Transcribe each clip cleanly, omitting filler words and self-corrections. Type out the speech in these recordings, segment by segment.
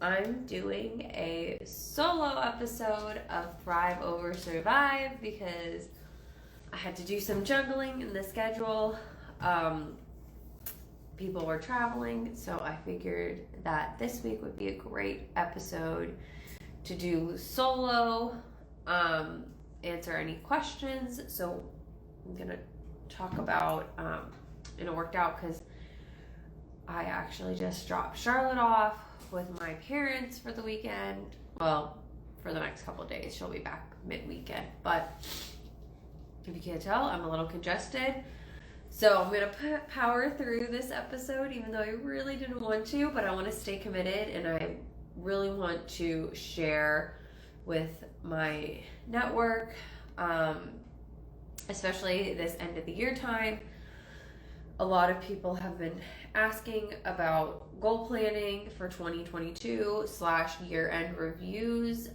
I'm doing a solo episode of Thrive Over Survive because I had to do some juggling in the schedule. Um, People were traveling, so I figured that this week would be a great episode to do solo, answer any questions. So I'm gonna talk about, and it worked out because I actually just dropped Charlotte off with my parents for the weekend. Well, for the next couple of days. She'll be back mid-weekend. But if you can't tell, I'm a little congested. So I'm going to power through this episode, even though I really didn't want to, but I want to stay committed and I really want to share with my network, especially this end of the year time. A lot of people have been asking about goal planning for 2022 / year-end reviews.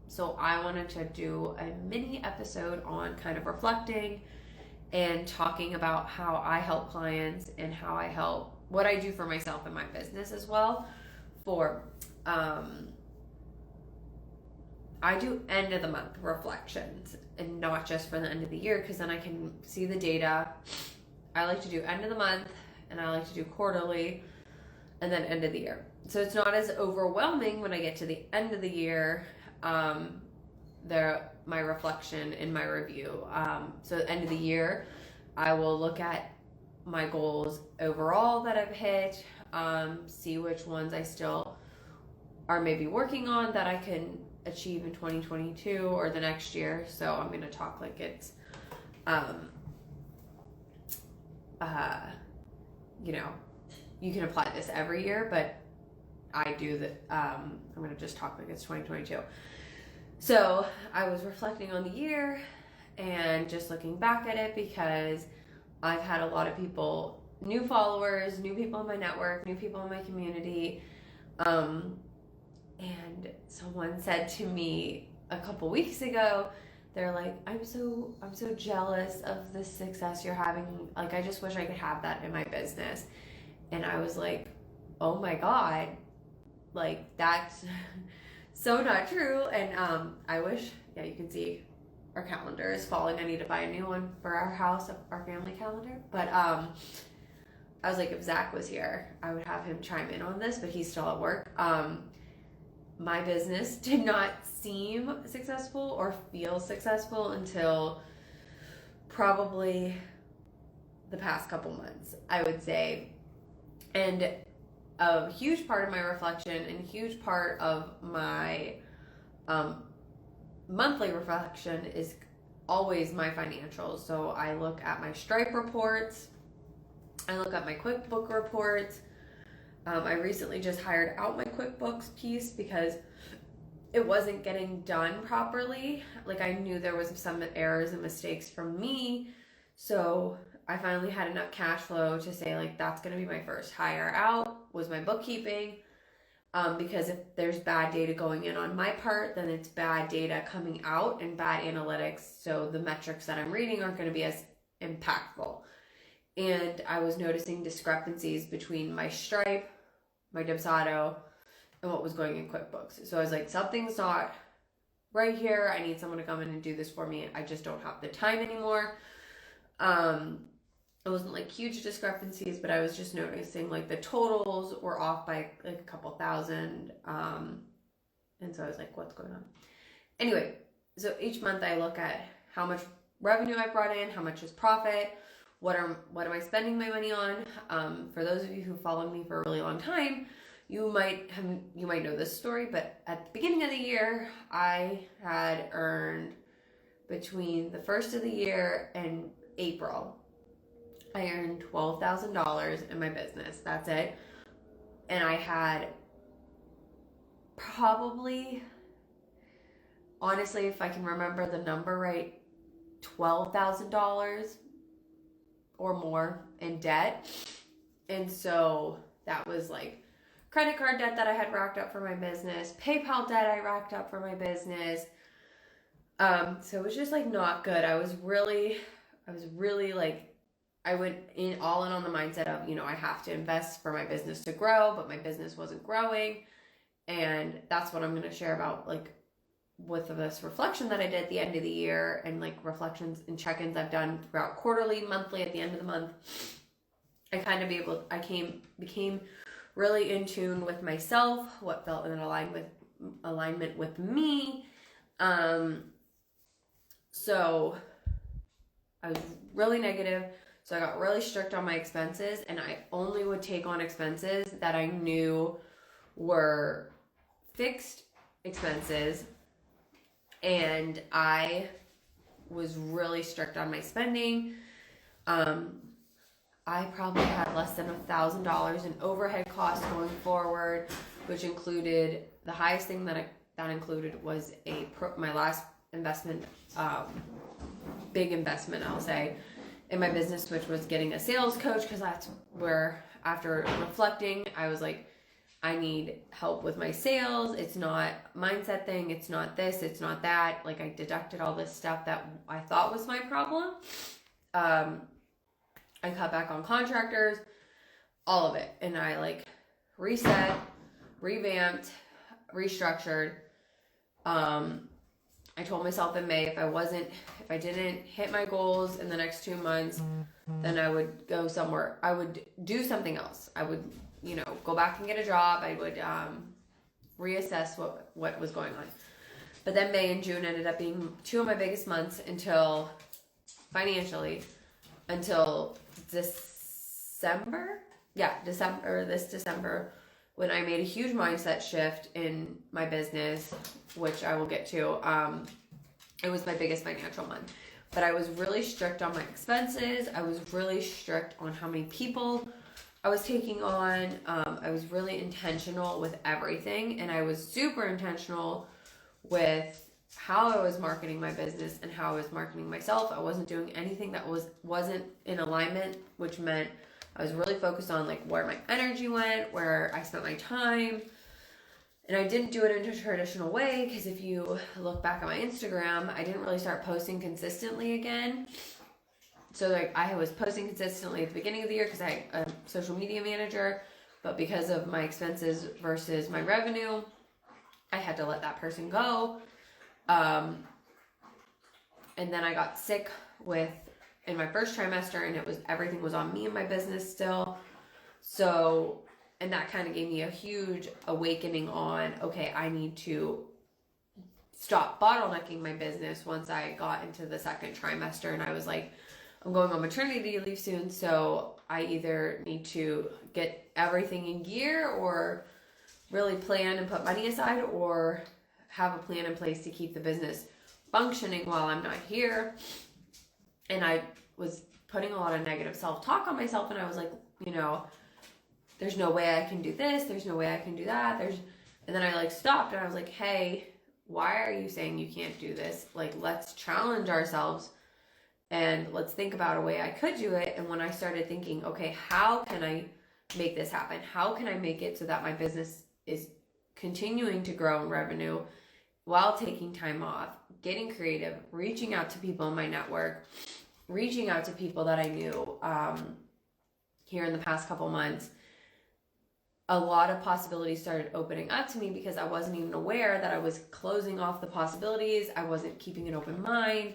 So I wanted to do a mini episode on kind of reflecting and talking about how I help clients and how I help, what I do for myself and my business as well. I do end of the month reflections and not just for the end of the year, because then I can see the data. I like to do end of the month and I like to do quarterly and then end of the year. So it's not as overwhelming when I get to the end of the year, my reflection in my review. So at the end of the year, I will look at my goals overall that I've hit, see which ones I still are maybe working on that I can achieve in 2022 or the next year. So I'm going to talk like it's, you can apply this every year, but I do that. I'm going to just talk like it's 2022. So I was reflecting on the year and just looking back at it, because I've had a lot of people, new followers, new people in my network, new people in my community. And someone said to me a couple weeks ago, they're like, I'm so jealous of the success you're having. Like, I just wish I could have that in my business. And I was like, oh my God, like that's so not true. And I wish, you can see our calendar is falling. I need to buy a new one for our house, our family calendar. But I was like, if Zach was here, I would have him chime in on this, but he's still at work. My business did not seem successful or feel successful until probably the past couple months, I would say. And a huge part of my reflection and a huge part of my monthly reflection is always my financials. So I look at my Stripe reports, I look at my QuickBooks reports. I recently just hired out my QuickBooks piece because it wasn't getting done properly. Like, I knew there was some errors and mistakes from me. So I finally had enough cash flow to say, like, that's going to be my first hire out, was my bookkeeping. Because if there's bad data going in on my part, then it's bad data coming out and bad analytics. So the metrics that I'm reading aren't going to be as impactful. And I was noticing discrepancies between my Stripe, my Dubsado, and what was going in QuickBooks. So I was like, something's not right here. I need someone to come in and do this for me. I just don't have the time anymore. It wasn't like huge discrepancies, but I was just noticing like the totals were off by like a couple thousand. And so I was like, what's going on? Anyway, so each month I look at how much revenue I brought in, how much is profit, what am I spending my money on? For those of you who followed me for a really long time, you might know this story, but at the beginning of the year, I had earned, between the first of the year and April, I earned $12,000 in my business. That's it. And I had probably, honestly, if I can remember the number right, $12,000 or more in debt. And so that was like credit card debt that I had racked up for my business, PayPal debt I racked up for my business. So it was just like not good. I was really like, I went in all in on the mindset of, I have to invest for my business to grow, but my business wasn't growing. And that's what I'm going to share about, like, with this reflection that I did at the end of the year, and like reflections and check-ins I've done throughout quarterly, monthly, at the end of the month. I kind of became really in tune with myself, what felt in alignment with me. So I was really negative. So I got really strict on my expenses, and I only would take on expenses that I knew were fixed expenses. And I was really strict on my spending. I probably had less than $1,000 in overhead costs going forward, which included, the highest thing that included was my last investment, big investment, I'll say, in my business, which was getting a sales coach, because that's where, after reflecting, I was like, I need help with my sales. It's not a mindset thing. It's not this. It's not that. Like, I deducted all this stuff that I thought was my problem. I cut back on contractors, all of it. And I like reset, revamped, restructured. I told myself in May, if I didn't hit my goals in the next 2 months, then I would go somewhere. I would do something else. I would, go back and get a job. I would reassess what was going on. But then May and June ended up being two of my biggest months financially, until December. Yeah, this December, when I made a huge mindset shift in my business, which I will get to. It was my biggest financial month. But I was really strict on my expenses. I was really strict on how many people I was taking on. I was really intentional with everything. And I was super intentional with how I was marketing my business and how I was marketing myself. I wasn't doing anything that wasn't in alignment, which meant I was really focused on like where my energy went, where I spent my time. And I didn't do it in a traditional way, because if you look back at my Instagram, I didn't really start posting consistently again. So like I was posting consistently at the beginning of the year because I had a social media manager, but because of my expenses versus my revenue, I had to let that person go. And then I got sick in my first trimester, and everything was on me and my business still. So, and that kind of gave me a huge awakening on, okay, I need to stop bottlenecking my business once I got into the second trimester. And I was like, I'm going on maternity leave soon, so I either need to get everything in gear or really plan and put money aside, or have a plan in place to keep the business functioning while I'm not here. And I was putting a lot of negative self-talk on myself, and I was like, there's no way I can do this, there's no way I can do that, and then I like stopped, and I was like, hey, why are you saying you can't do this? Like, let's challenge ourselves, and let's think about a way I could do it. And when I started thinking, okay, how can I make this happen? How can I make it so that my business is continuing to grow in revenue while taking time off, getting creative, reaching out to people in my network, reaching out to people that I knew here in the past couple months. A lot of possibilities started opening up to me, because I wasn't even aware that I was closing off the possibilities. I wasn't keeping an open mind.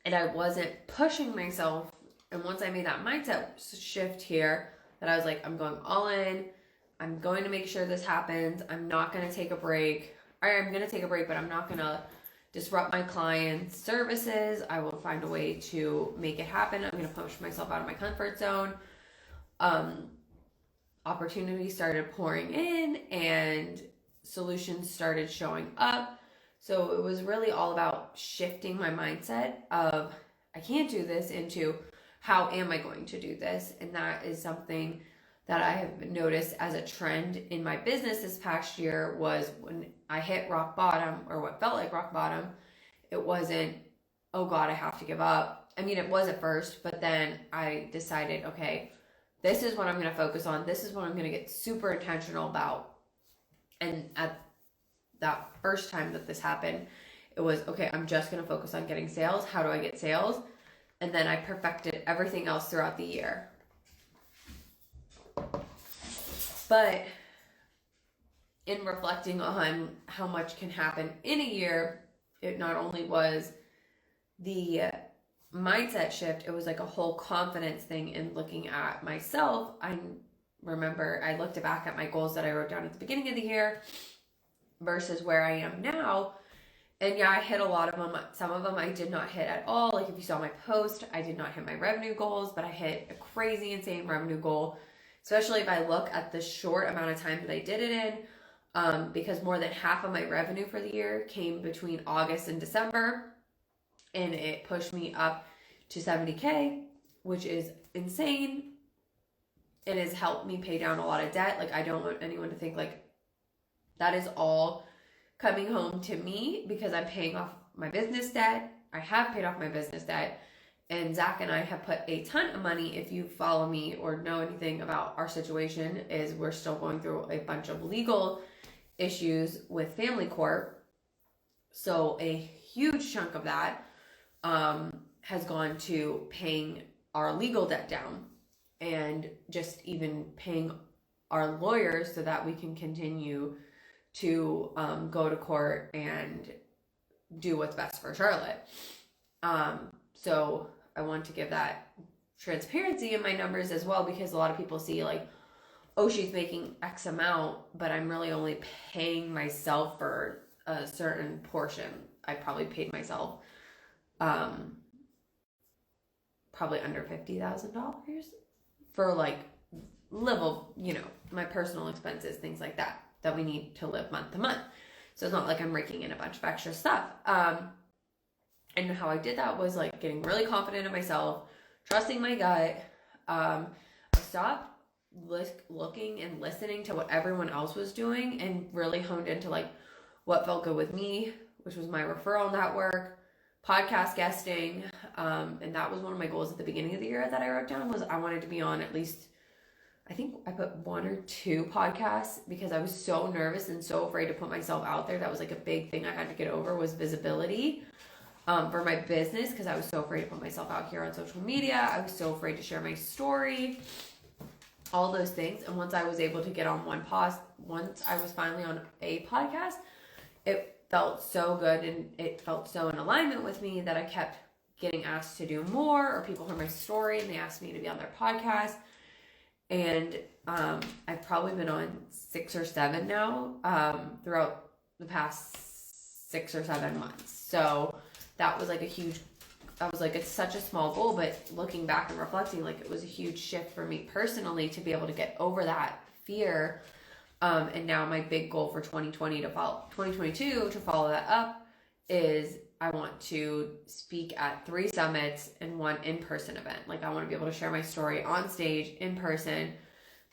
And I wasn't pushing myself. And once I made that mindset shift here, that I was like, I'm going all in. I'm going to make sure this happens. I'm not going to take a break. Or I'm going to take a break, but I'm not going to disrupt my clients' services. I will find a way to make it happen. I'm going to push myself out of my comfort zone. Opportunities started pouring in, and solutions started showing up. So it was really all about shifting my mindset of, I can't do this, into how am I going to do this? And that is something that I have noticed as a trend in my business this past year. Was when I hit rock bottom, or what felt like rock bottom, it wasn't, oh God, I have to give up. I mean, it was at first, but then I decided, okay, this is what I'm going to focus on. This is what I'm going to get super intentional about. And at that first time that this happened, it was, okay, I'm just going to focus on getting sales. How do I get sales? And then I perfected everything else throughout the year. But in reflecting on how much can happen in a year, it not only was the mindset shift, it was like a whole confidence thing in looking at myself. I remember I looked back at my goals that I wrote down at the beginning of the year versus where I am now. And yeah, I hit a lot of them. Some of them I did not hit at all. Like if you saw my post, I did not hit my revenue goals, but I hit a crazy, insane revenue goal, especially if I look at the short amount of time that I did it in, because more than half of my revenue for the year came between August and December. And it pushed me up to 70K, which is insane. It has helped me pay down a lot of debt. Like I don't want anyone to think like that is all coming home to me because I'm paying off my business debt. I have paid off my business debt. And Zach and I have put a ton of money. If you follow me or know anything about our situation, is we're still going through a bunch of legal issues with family court. So a huge chunk of that has gone to paying our legal debt down and just even paying our lawyers so that we can continue to go to court and do what's best for Charlotte. So I want to give that transparency in my numbers as well, because a lot of people see like, oh, she's making X amount, but I'm really only paying myself for a certain portion. I probably paid myself probably under $50,000 for like my personal expenses, things like that we need to live month to month. So it's not like I'm raking in a bunch of extra stuff. And how I did that was like getting really confident in myself, trusting my gut. I stopped looking and listening to what everyone else was doing and really honed into like what felt good with me, which was my referral network, podcast guesting. And that was one of my goals at the beginning of the year that I wrote down, was I wanted to be on at least, I think I put 1 or 2 podcasts, because I was so nervous and so afraid to put myself out there. That was like a big thing I had to get over, was visibility for my business, because I was so afraid to put myself out here on social media. I was so afraid to share my story, all those things. And once I was able to get on once I was finally on a podcast, it felt so good and it felt so in alignment with me that I kept getting asked to do more, or people heard my story and they asked me to be on their podcast. And I've probably been on 6 or 7 now throughout the past 6 or 7 months. So that was like it's such a small goal, but looking back and reflecting, like it was a huge shift for me personally to be able to get over that fear. And now my big goal for 2022 to follow that up is I want to speak at 3 summits and 1 in-person event. Like I want to be able to share my story on stage in person.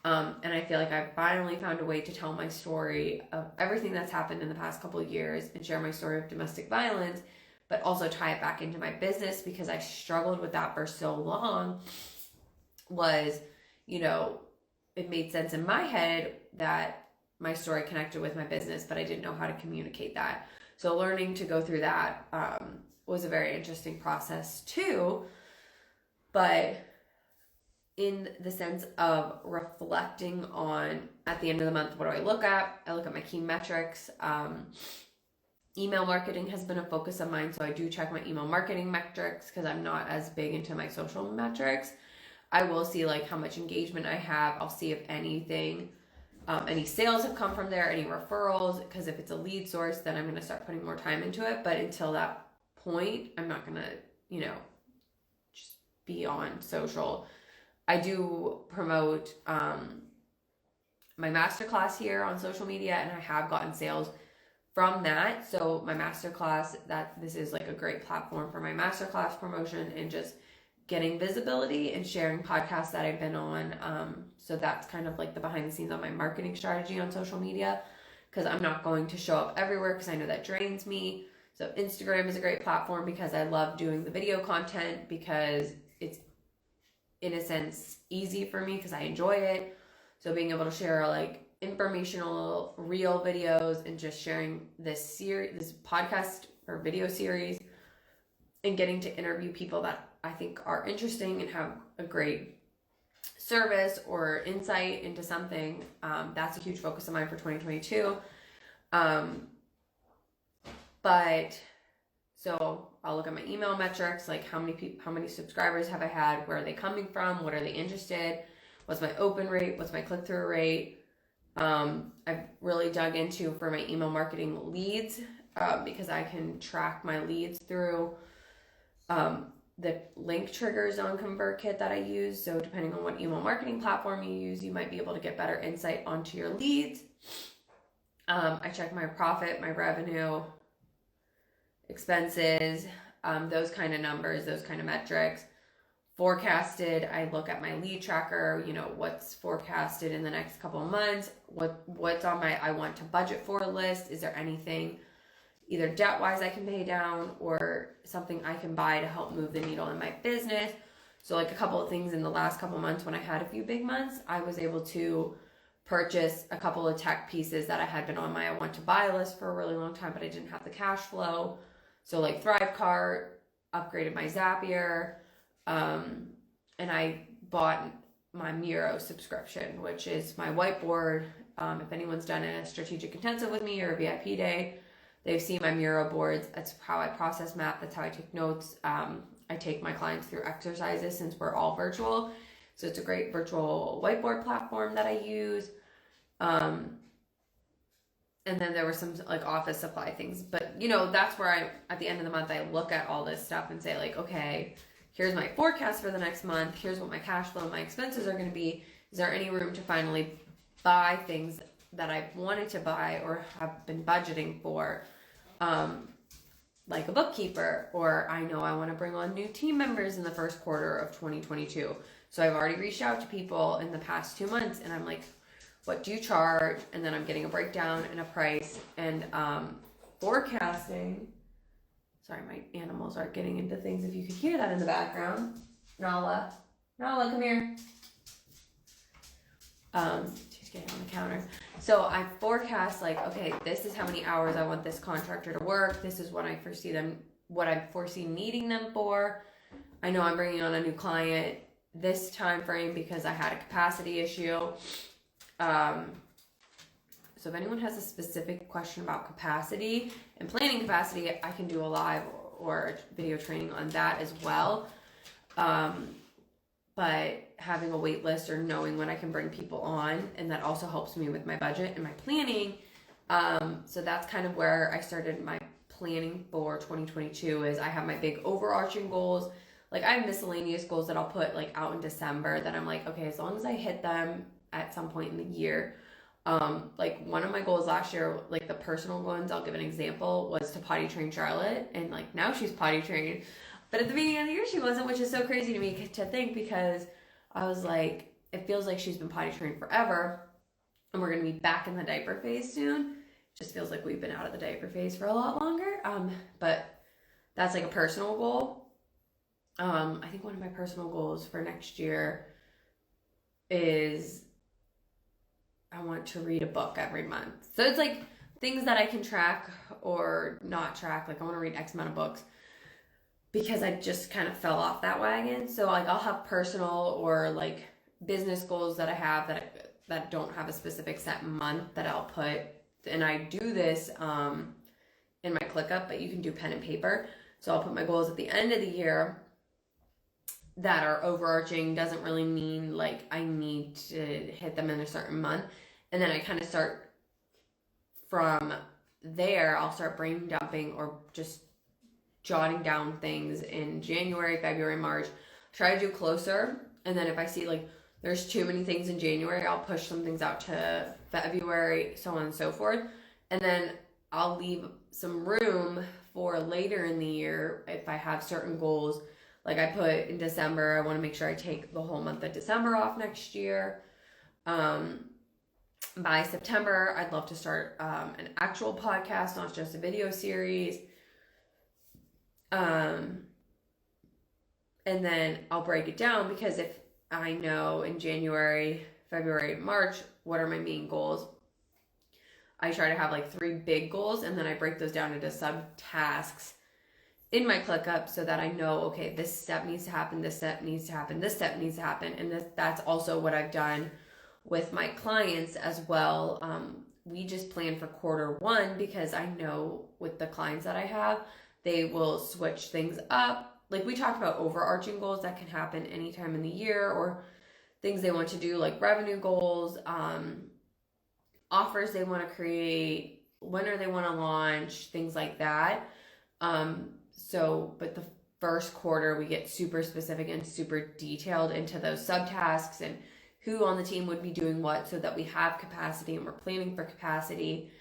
And I feel like I've finally found a way to tell my story of everything that's happened in the past couple of years and share my story of domestic violence, but also tie it back into my business, because I struggled with that for so long. It made sense in my head that my story connected with my business, but I didn't know how to communicate that. So learning to go through that was a very interesting process too. But in the sense of reflecting on, at the end of the month, what do I look at? I look at my key metrics. Email marketing has been a focus of mine, so I do check my email marketing metrics because I'm not as big into my social metrics. I will see like how much engagement I have. I'll see if anything, any sales have come from there, any referrals, because if it's a lead source, then I'm going to start putting more time into it. But until that point, I'm not going to, just be on social. I do promote my masterclass here on social media, and I have gotten sales from that. So my masterclass, this is like a great platform for my masterclass promotion and just getting visibility and sharing podcasts that I've been on. So that's kind of like the behind the scenes on my marketing strategy on social media, because I'm not going to show up everywhere because I know that drains me. So Instagram is a great platform because I love doing the video content, because it's in a sense easy for me because I enjoy it. So being able to share like informational real videos and just sharing this podcast or video series and getting to interview people that I think are interesting and have a great service or insight into something. That's a huge focus of mine for 2022. But so I'll look at my email metrics, like how many subscribers have I had, where are they coming from, what are they interested, what's my open rate, what's my click-through rate. I've really dug into for my email marketing leads, because I can track my leads through the link triggers on ConvertKit that I use. So depending on what email marketing platform you use, you might be able to get better insight onto your leads. I check my profit, my revenue, expenses, those kind of numbers, those kind of metrics. Forecasted, I look at my lead tracker, what's forecasted in the next couple of months, what's on my I want to budget for list. Is there anything either debt-wise I can pay down or something I can buy to help move the needle in my business? So like a couple of things in the last couple of months when I had a few big months, I was able to purchase a couple of tech pieces that I had been on my I want to buy list for a really long time, but I didn't have the cash flow. So like Thrivecart, upgraded my Zapier, and I bought my Miro subscription, which is my whiteboard. If anyone's done a strategic intensive with me or a VIP day, they've seen my Miro boards. That's how I process map. That's how I take notes. I take my clients through exercises since we're all virtual. So it's a great virtual whiteboard platform that I use. And then there were some like office supply things, but that's where at the end of the month, I look at all this stuff and say like, okay, here's my forecast for the next month. Here's what my cash flow and my expenses are going to be. Is there any room to finally buy things that I wanted to buy or have been budgeting for? Like a bookkeeper, or I know I want to bring on new team members in the first quarter of 2022. So I've already reached out to people in the past 2 months and I'm like, what do you charge? And then I'm getting a breakdown and a price and forecasting. Sorry, my animals are getting into things. If you could hear that in the background. Nala, come here. She's getting on the counter. So I forecast like, okay, this is how many hours I want this contractor to work. This is what I foresee needing them for. I know I'm bringing on a new client this time frame because I had a capacity issue. So if anyone has a specific question about capacity and planning capacity, I can do a live or video training on that as well. But having a wait list or knowing when I can bring people on, and that also helps me with my budget and my planning. So that's kind of where I started my planning for 2022 is I have my big overarching goals. Like I have miscellaneous goals that I'll put like out in December that I'm like, okay, as long as I hit them at some point in the year. Like one of my goals last year, like the personal ones, I'll give an example, was to potty train Charlotte. And like now she's potty trained. But at the beginning of the year she wasn't, which is so crazy to me to think because I was like, it feels like she's been potty trained forever. And we're going to be back in the diaper phase soon. It just feels like we've been out of the diaper phase for a lot longer. But that's like a personal goal. I think one of my personal goals for next year is I want to read a book every month. So it's like things that I can track or not track. Like I want to read X amount of books because I just kind of fell off that wagon. So like I'll have personal or like business goals that I have that don't have a specific set month that I'll put. And I do this in my ClickUp, but you can do pen and paper. So I'll put my goals at the end of the year that are overarching. Doesn't really mean like I need to hit them in a certain month. And then I kind of start from there. I'll start brain dumping or just jotting down things in January, February, March. Try to do closer. And then if I see like there's too many things in January, I'll push some things out to February, so on and so forth. And then I'll leave some room for later in the year if I have certain goals. Like I put in December, I want to make sure I take the whole month of December off next year. By September, I'd love to start an actual podcast, not just a video series. And then I'll break it down because if I know in January, February, March, what are my main goals? I try to have like 3 big goals and then I break those down into sub tasks in my ClickUp so that I know, okay, this step needs to happen, this step needs to happen, this step needs to happen. And that's also what I've done with my clients as well. We just plan for Q1 because I know with the clients that I have, they will switch things up. Like we talked about overarching goals that can happen anytime in the year, or things they want to do like revenue goals, offers they want to create, when are they want to launch, things like that. But the first quarter, we get super specific and super detailed into those subtasks and who on the team would be doing what, so that we have capacity and we're planning for capacity.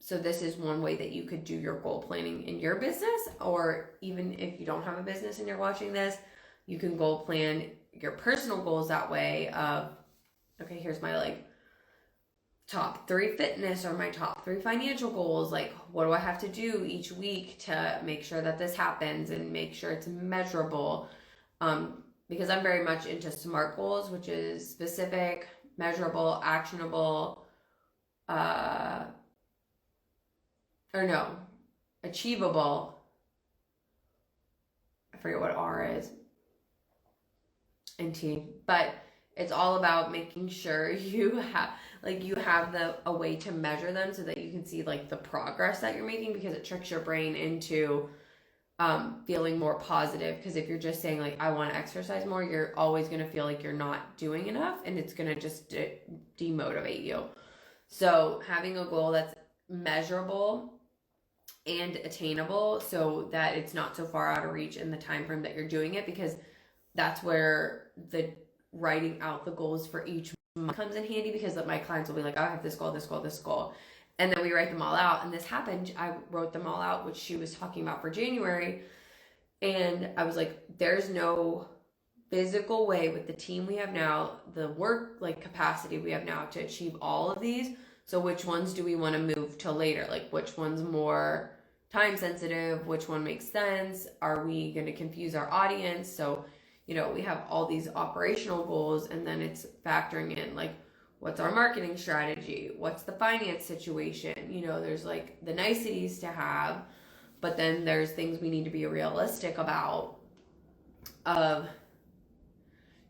So this is one way that you could do your goal planning in your business, or even if you don't have a business and you're watching this, you can goal plan your personal goals that way of, okay, here's my like top 3 fitness or my top 3 financial goals. Like, what do I have to do each week to make sure that this happens and make sure it's measurable? Because I'm very much into SMART goals, which is specific, measurable, actionable, achievable. I forget what R is. And T, but it's all about making sure you have a way to measure them so that you can see like the progress that you're making, because it tricks your brain into feeling more positive. Because if you're just saying like, I want to exercise more, you're always going to feel like you're not doing enough, and it's going to just demotivate you. So having a goal that's measurable and attainable, so that it's not so far out of reach in the time frame that you're doing it, because that's where the writing out the goals for each month comes in handy, because my clients will be like, oh, I have this goal, this goal, this goal. And then we write them all out. And this happened. I wrote them all out, which she was talking about for January. And I was like, there's no physical way with the team we have now, the work like capacity we have now to achieve all of these. So which ones do we want to move to later? Like which one's more time sensitive? Which one makes sense? Are we going to confuse our audience? So, we have all these operational goals, and then it's factoring in like, what's our marketing strategy? What's the finance situation? There's like the niceties to have, but then there's things we need to be realistic about of,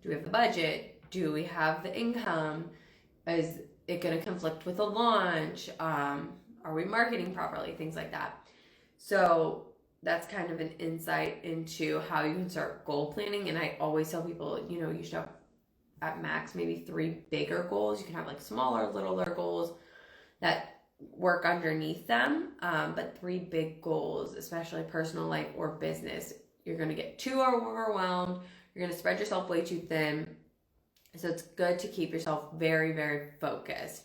do we have the budget? Do we have the income? Is it going to conflict with a launch? Are we marketing properly? Things like that. So that's kind of an insight into how you can start goal planning. And I always tell people, you should have at max maybe 3 bigger goals. You can have like smaller, littler goals that work underneath them. But 3 big goals, especially personal life or business, you're going to get too overwhelmed. You're going to spread yourself way too thin. So it's good to keep yourself very, very focused.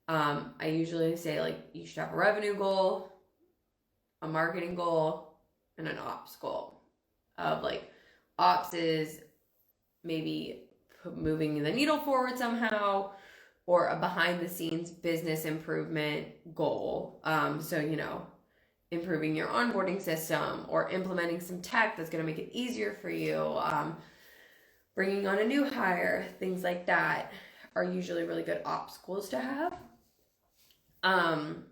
I usually say like you should have a revenue goal, a marketing goal, and an ops goal. Of like, ops is maybe moving the needle forward somehow, or a behind the scenes business improvement goal. Improving your onboarding system or implementing some tech that's going to make it easier for you. Bringing on a new hire, things like that are usually really good ops goals to have. And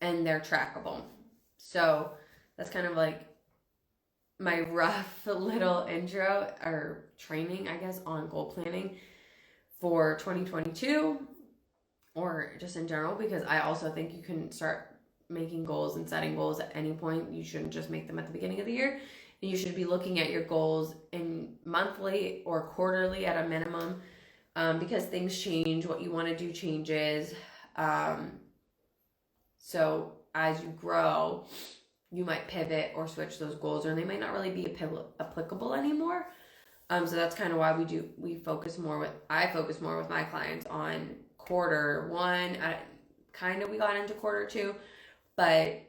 they're trackable. So that's kind of like my rough little intro or training, I guess, on goal planning for 2022, or just in general, because I also think you can start making goals and setting goals at any point. You shouldn't just make them at the beginning of the year. And you should be looking at your goals in monthly or quarterly at a minimum, because things change. What you want to do changes. So as you grow, you might pivot or switch those goals, or they might not really be applicable anymore. So that's kind of why I focus more with my clients on Q1. We got into Q2, but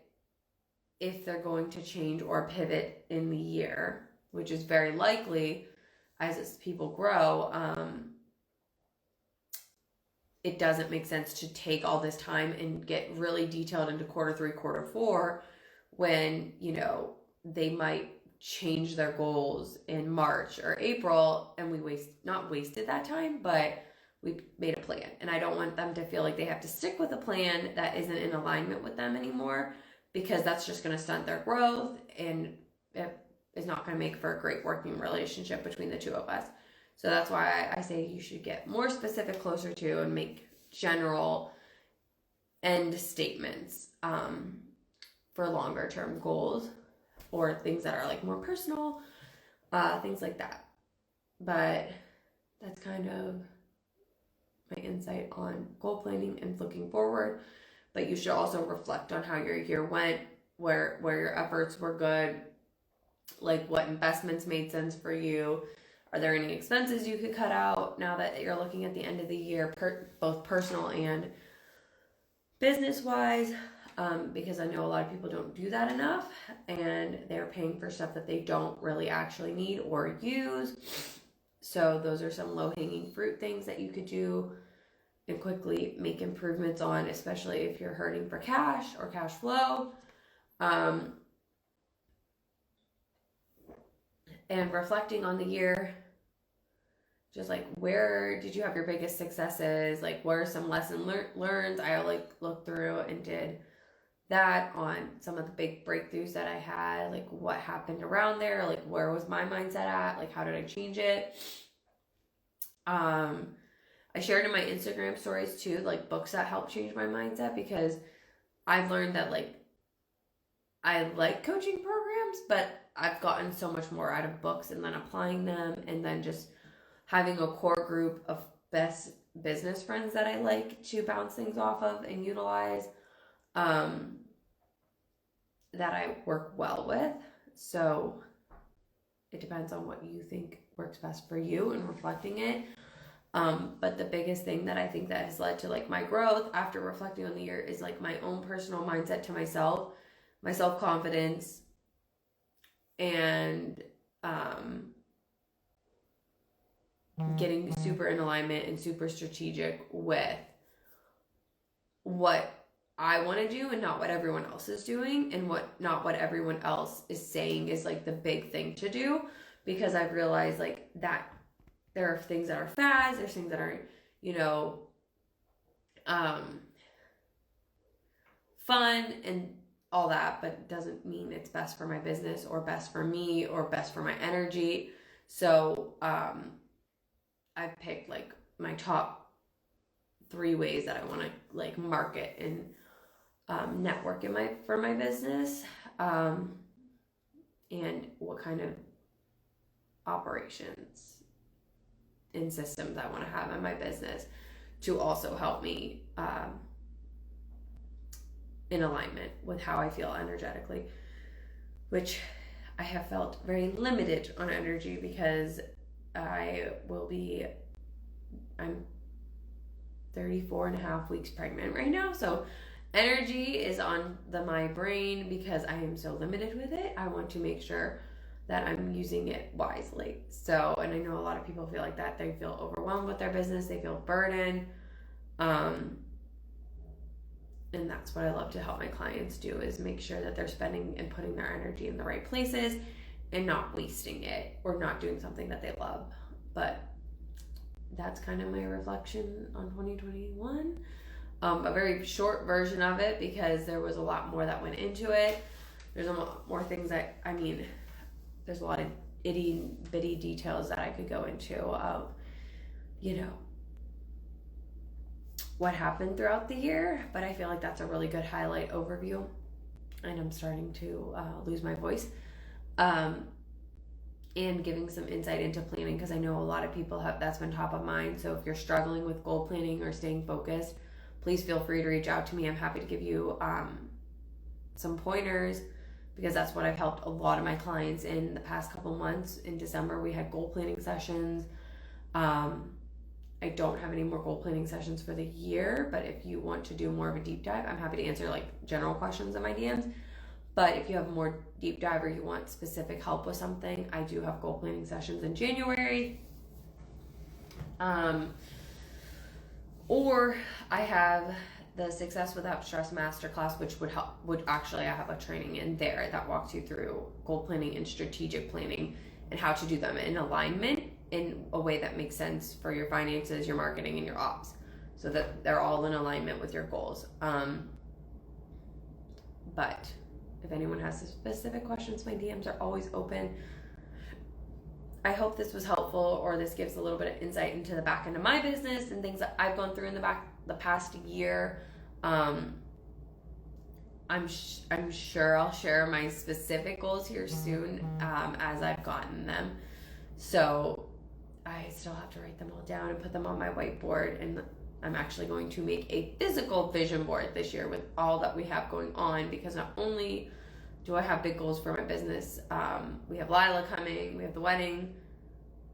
if they're going to change or pivot in the year, which is very likely as people grow, it doesn't make sense to take all this time and get really detailed into Q3, Q4, when, they might change their goals in March or April, and we not wasted that time, but we made a plan. And I don't want them to feel like they have to stick with a plan that isn't in alignment with them anymore, because that's just going to stunt their growth, and it is not going to make for a great working relationship between the two of us. So that's why I say you should get more specific closer to and make general end statements for longer term goals or things that are like more personal, things like that. But that's kind of my insight on goal planning and looking forward. But you should also reflect on how your year went, where your efforts were good, like what investments made sense for you. Are there any expenses you could cut out now that you're looking at the end of the year, both personal and business-wise? Because I know a lot of people don't do that enough, and they're paying for stuff that they don't really actually need or use. So those are some low-hanging fruit things that you could do and quickly make improvements on, especially if you're hurting for cash or cash flow. And reflecting on the year, just like, where did you have your biggest successes? Like, what are some lessons learned? I like looked through and did that on some of the big breakthroughs that I had. Like, what happened around there? Like, where was my mindset at? Like, how did I change it? I shared in my Instagram stories too, like books that helped change my mindset, because I've learned that like I like coaching programs, but I've gotten so much more out of books and then applying them, and then just having a core group of best business friends that I like to bounce things off of and utilize, that I work well with. So it depends on what you think works best for you and reflecting it. But the biggest thing that I think that has led to like my growth after reflecting on the year is like my own personal mindset to myself, my self-confidence, and getting super in alignment and super strategic with what I want to do and not what everyone else is doing, and not what everyone else is saying is like the big thing to do, because I've realized like that there are things that are fads, there's things that aren't, fun and all that, but it doesn't mean it's best for my business or best for me or best for my energy. So I've picked like my top 3 ways that I want to like market and network for my business, and what kind of operations and systems I want to have in my business to also help me in alignment with how I feel energetically, which I have felt very limited on energy because I'm 34 and a half weeks pregnant right now. So energy is on my brain because I am so limited with it. I want to make sure that I'm using it wisely. So, and I know a lot of people feel like that. They feel overwhelmed with their business. They feel burdened. And that's what I love to help my clients do, is make sure that they're spending and putting their energy in the right places and not wasting it or not doing something that they love. But that's kind of my reflection on 2021. A very short version of it, because there was a lot more that went into it. There's a lot more things that, there's a lot of itty bitty details that I could go into of, what happened throughout the year, but I feel like that's a really good highlight overview, and I'm starting to lose my voice, and giving some insight into planning, because I know a lot of people that's been top of mind. So if you're struggling with goal planning or staying focused, please feel free to reach out to me. I'm happy to give you some pointers, because that's what I've helped a lot of my clients in the past couple months. In December, we had goal planning sessions. I don't have any more goal planning sessions for the year, but if you want to do more of a deep dive, I'm happy to answer like general questions in my DMs. But if you have more deep dive or you want specific help with something, I do have goal planning sessions in January. Or I have the Success Without Stress Masterclass, which I have a training in there that walks you through goal planning and strategic planning and how to do them in alignment in a way that makes sense for your finances, your marketing, and your ops, so that they're all in alignment with your goals. But If anyone has specific questions, my DMs are always open. I hope this was helpful, or this gives a little bit of insight into the back end of my business and things that I've gone through in the past year. I'm sure I'll share my specific goals here soon as I've gotten them. So I still have to write them all down and put them on my whiteboard, and I'm actually going to make a physical vision board this year with all that we have going on, because not only do I have big goals for my business, we have Lila coming, we have the wedding,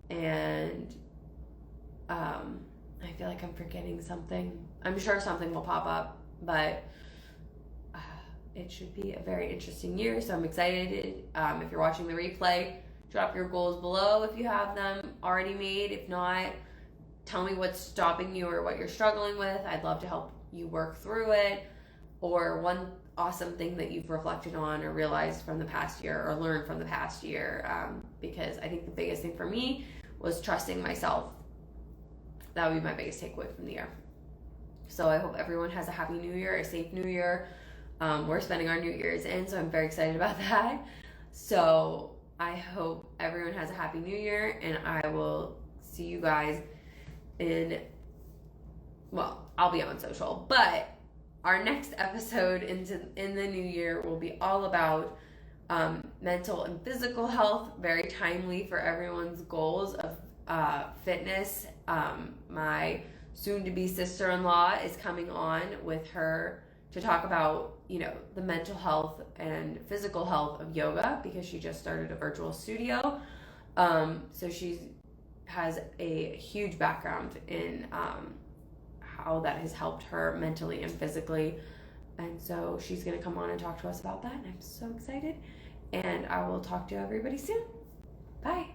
and I feel like I'm forgetting something. I'm sure something will pop up, but it should be a very interesting year, so I'm excited. If you're watching the replay, drop your goals below if you have them already made. If not, tell me what's stopping you or what you're struggling with. I'd love to help you work through it, or one awesome thing that you've reflected on or realized from the past year or learned from the past year, because I think the biggest thing for me was trusting myself. That would be my biggest takeaway from the year. So I hope everyone has a happy new year, a safe new year. We're spending our New Year's in, so I'm very excited about that. So I hope everyone has a happy new year, and I will see you guys I'll be on social, but our next episode in the new year will be all about mental and physical health, very timely for everyone's goals of fitness. My soon-to-be sister-in-law is coming on with her to talk about, the mental health and physical health of yoga, because she just started a virtual studio. So she has a huge background in how that has helped her mentally and physically. And so she's going to come on and talk to us about that, and I'm so excited. And I will talk to everybody soon. Bye.